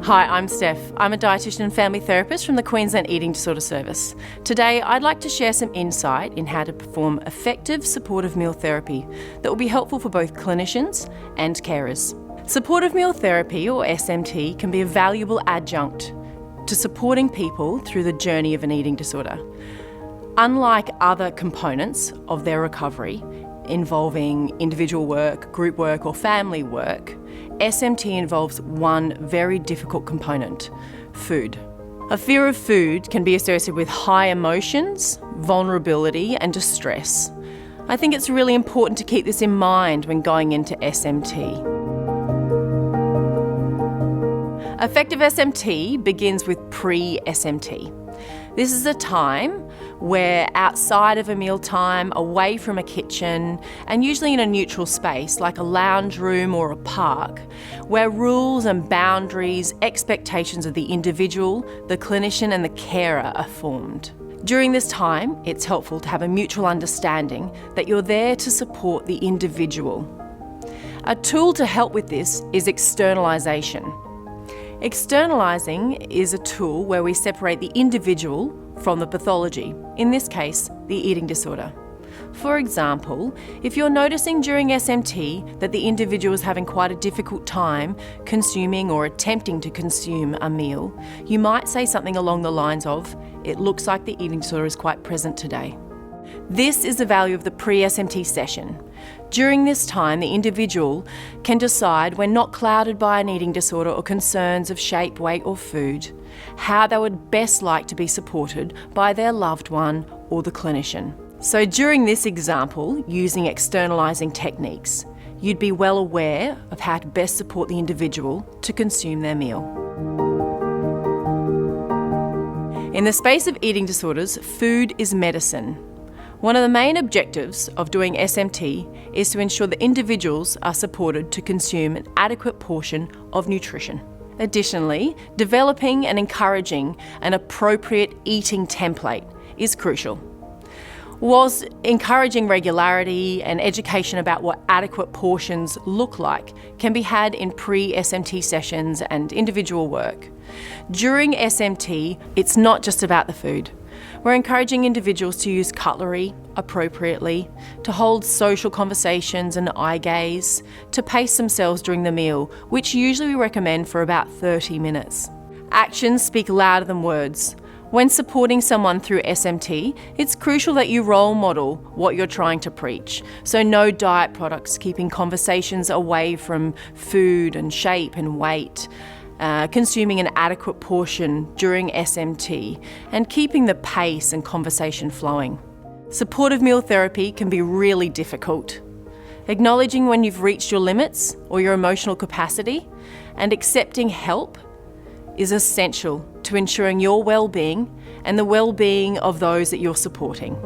Hi, I'm Steph. I'm a dietitian and family therapist from the Queensland Eating Disorder Service. Today, I'd like to share some insight in how to perform effective supportive meal therapy that will be helpful for both clinicians and carers. Supportive meal therapy, or SMT, can be a valuable adjunct to supporting people through the journey of an eating disorder. Unlike other components of their recovery, involving individual work, group work or family work, SMT involves one very difficult component: food. A fear of food can be associated with high emotions, vulnerability and distress. I think it's really important to keep this in mind when going into SMT. Effective SMT begins with pre-SMT. This is a time where outside of a mealtime, away from a kitchen, and usually in a neutral space like a lounge room or a park, where rules and boundaries, expectations of the individual, the clinician and the carer are formed. During this time, it's helpful to have a mutual understanding that you're there to support the individual. A tool to help with this is externalisation. Externalising is a tool where we separate the individual from the pathology, in this case, the eating disorder. For example, if you're noticing during SMT that the individual is having quite a difficult time consuming or attempting to consume a meal, you might say something along the lines of, "It looks like the eating disorder is quite present today." This is the value of the pre-SMT session. During this time, the individual can decide, when not clouded by an eating disorder or concerns of shape, weight or food, how they would best like to be supported by their loved one or the clinician. So during this example, using externalising techniques, you'd be well aware of how to best support the individual to consume their meal. In the space of eating disorders, food is medicine. One of the main objectives of doing SMT is to ensure that individuals are supported to consume an adequate portion of nutrition. Additionally, developing and encouraging an appropriate eating template is crucial. Whilst encouraging regularity and education about what adequate portions look like can be had in pre-SMT sessions and individual work, during SMT, it's not just about the food. We're encouraging individuals to use cutlery appropriately, to hold social conversations and eye gaze, to pace themselves during the meal, which usually we recommend for about 30 minutes. Actions speak louder than words. When supporting someone through SMT, it's crucial that you role model what you're trying to preach. So no diet products, keeping conversations away from food and shape and weight. Consuming an adequate portion during SMT, and keeping the pace and conversation flowing. Supportive meal therapy can be really difficult. Acknowledging when you've reached your limits or your emotional capacity and accepting help is essential to ensuring your well-being and the well-being of those that you're supporting.